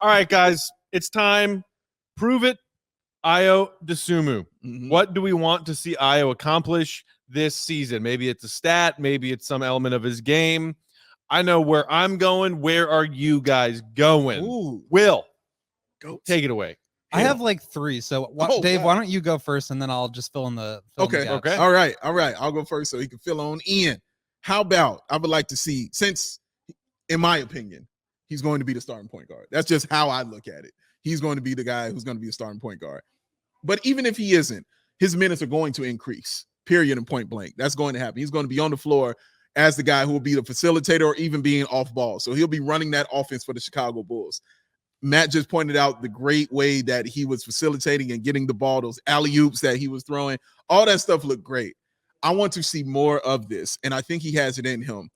All right, guys, it's time. Prove it. Ayo Dosunmu. What do we want to see Ayo accomplish this season? Maybe it's a stat. Maybe it's some element of his game. I know where I'm going. Where are you guys going? Ooh. Will, Go. take it away. I have like 3. So, Dave, why don't you go first, and then I'll just fill in the Okay. gaps. All right. I'll go first so he can fill on in. How about I would like to see, since, in my opinion, he's going to be the starting point guard. That's just how I look at it. He's going to be the guy who's going to be a starting point guard. But even if he isn't, his minutes are going to increase, period, and point blank. That's going to happen. He's going to be on the floor as the guy who will be the facilitator or even being off ball. So he'll be running that offense for the CHGO Bulls. Matt just pointed out the great way that he was facilitating and getting the ball, those alley-oops that he was throwing. All that stuff looked great. I want to see more of this, and I think he has it in him.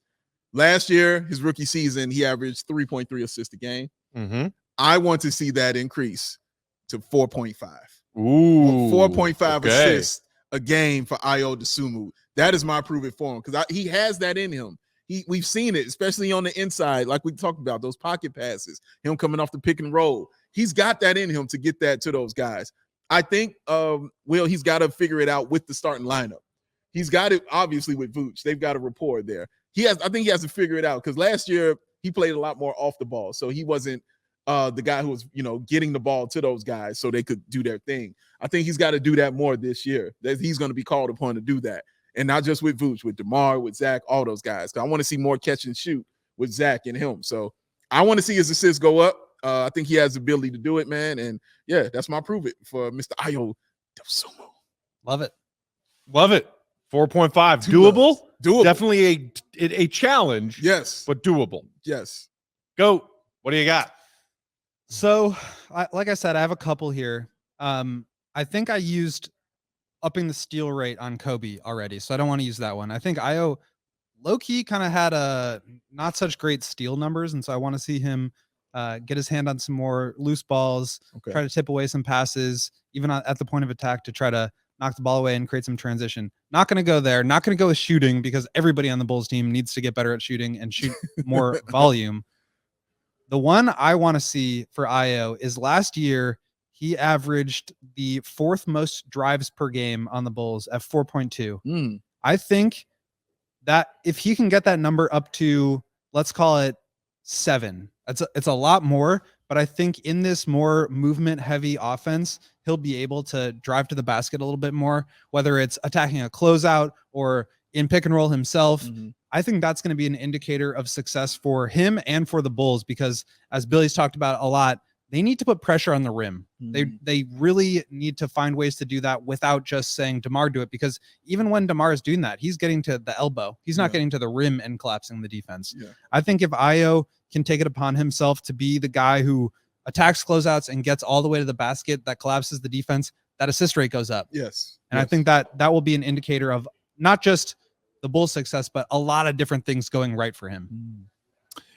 Last year, his rookie season, he averaged 3.3 assists a game. I want to see that increase to 4.5. Ooh, 4.5 assists a game for Ayo Dosunmu. That is my prove it for him because he has that in him. We've seen it, especially on the inside, like we talked about, those pocket passes, him coming off the pick and roll. He's got that in him to get that to those guys. I think, he's got to figure it out with the starting lineup. He's got it, obviously, with Vooch. They've got a rapport there. I think he has to figure it out because last year he played a lot more off the ball. So he wasn't the guy who was, getting the ball to those guys so they could do their thing. I think he's got to do that more this year. That he's going to be called upon to do that. And not just with Vooch, with DeMar, with Zach, all those guys. I want to see more catch and shoot with Zach and him. So I want to see his assists go up. I think he has the ability to do it, man. And yeah, that's my prove it for Mr. Ayo Dosunmu. Love it. 4.5. Doable? Doable. Definitely a challenge. Yes. But doable. Yes. Go. What do you got? So, like I said, I have a couple here. I think I used upping the steal rate on Kobe already, so I don't want to use that one. I think Ayo low-key kind of had a not such great steal numbers, and so I want to see him get his hand on some more loose balls, try to tip away some passes, even at the point of attack to try to knock the ball away and create some transition. Not going to go there. Not going to go with shooting because everybody on the Bulls team needs to get better at shooting and shoot more volume. The one I want to see for Ayo is last year, he averaged the 4th most drives per game on the Bulls at 4.2. I think that if he can get that number up to, let's call it 7, it's a lot more, but I think in this more movement heavy offense, he'll be able to drive to the basket a little bit more, whether it's attacking a closeout or in pick and roll himself. I think that's going to be an indicator of success for him and for the Bulls, because as Billy's talked about a lot, they need to put pressure on the rim. They really need to find ways to do that without just saying DeMar do it, because even when DeMar is doing that, he's getting to the elbow. He's not getting to the rim and collapsing the defense. I think if Ayo can take it upon himself to be the guy who attacks closeouts and gets all the way to the basket, that collapses the defense, that assist rate goes up. And I think that will be an indicator of not just the Bulls' success, but a lot of different things going right for him.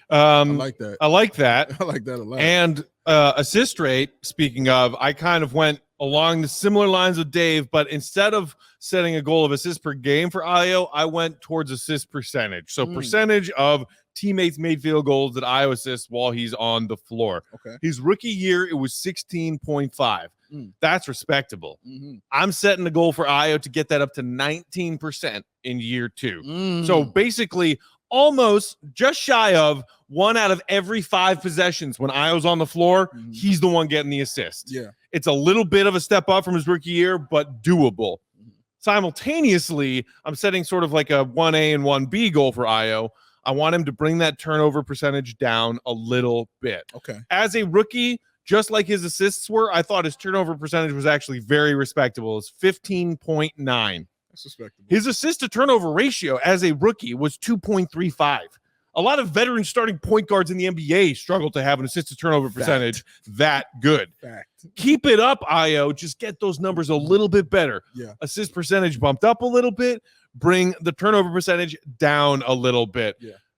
I like that. I like that. I like that a lot. And assist rate, speaking of, I kind of went along the similar lines with Dave, but instead of setting a goal of assists per game for Ayo, I went towards assist percentage. So percentage of teammates made field goals that Ayo assists while he's on the floor. His rookie year, it was 16.5. That's respectable. I'm setting the goal for Ayo to get that up to 19% in year 2. So basically almost just shy of 1 out of every 5 possessions when Ayo's on the floor, he's the one getting the assist. It's a little bit of a step up from his rookie year, but doable. Simultaneously, I'm setting sort of like a 1A and 1B goal for Ayo. I want him to bring that turnover percentage down a little bit. As a rookie, just like his assists were, I thought his turnover percentage was actually very respectable. It's 15.9. That's respectable. His assist to turnover ratio as a rookie was 2.35. A lot of veteran starting point guards in the NBA struggle to have an assist to turnover percentage that good. Keep it up, Ayo. Just get those numbers a little bit better. Assist percentage bumped up a little bit. Bring the turnover percentage down a little bit.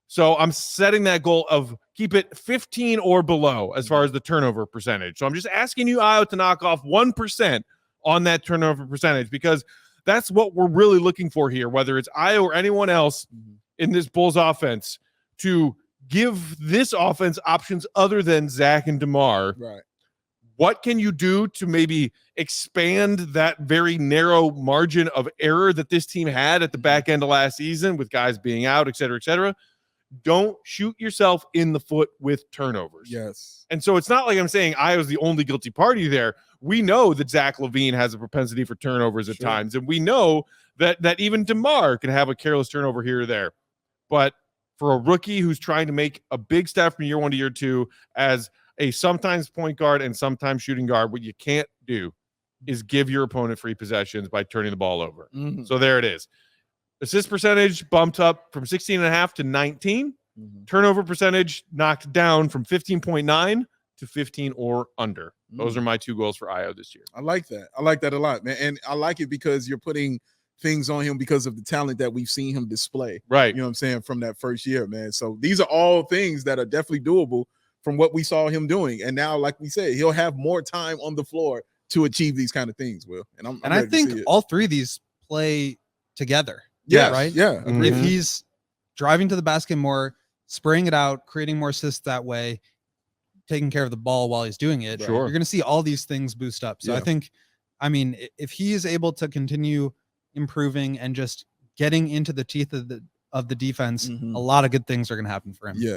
So I'm setting that goal of keep it 15 or below as far as the turnover percentage. So I'm just asking you, Ayo, to knock off 1% on that turnover percentage, because that's what we're really looking for here, whether it's Ayo or anyone else in this Bulls offense, to give this offense options other than Zach and DeMar. Right. What can you do to maybe expand that very narrow margin of error that this team had at the back end of last season with guys being out, et cetera, et cetera? Don't shoot yourself in the foot with turnovers. Yes. And so it's not like I'm saying Iowa's the only guilty party there. We know that Zach LaVine has a propensity for turnovers at times, and we know that even DeMar can have a careless turnover here or there. But for a rookie who's trying to make a big step from year 1 to year 2 as a sometimes point guard and sometimes shooting guard, what you can't do is give your opponent free possessions by turning the ball over. Mm-hmm. So there it is. Assist percentage bumped up from 16.5 to 19. Mm-hmm. Turnover percentage knocked down from 15.9 to 15 or under. Those are my 2 goals for Ayo this year. I like that. I like that a lot, man. And I like it because you're putting things on him because of the talent that we've seen him display. Right. You know what I'm saying? From that first year, man. So these are all things that are definitely doable from what we saw him doing. And now, like we said, he'll have more time on the floor to achieve these kind of things, Will. And I think all 3 of these play together. Yeah, right. Yeah. Mm-hmm. If he's driving to the basket more, spraying it out, creating more assists that way, taking care of the ball while he's doing it, Sure. you're going to see all these things boost up. So Yeah. I think, I mean, if he is able to continue improving and just getting into the teeth of the defense, Mhm. a lot of good things are going to happen for him. Yeah.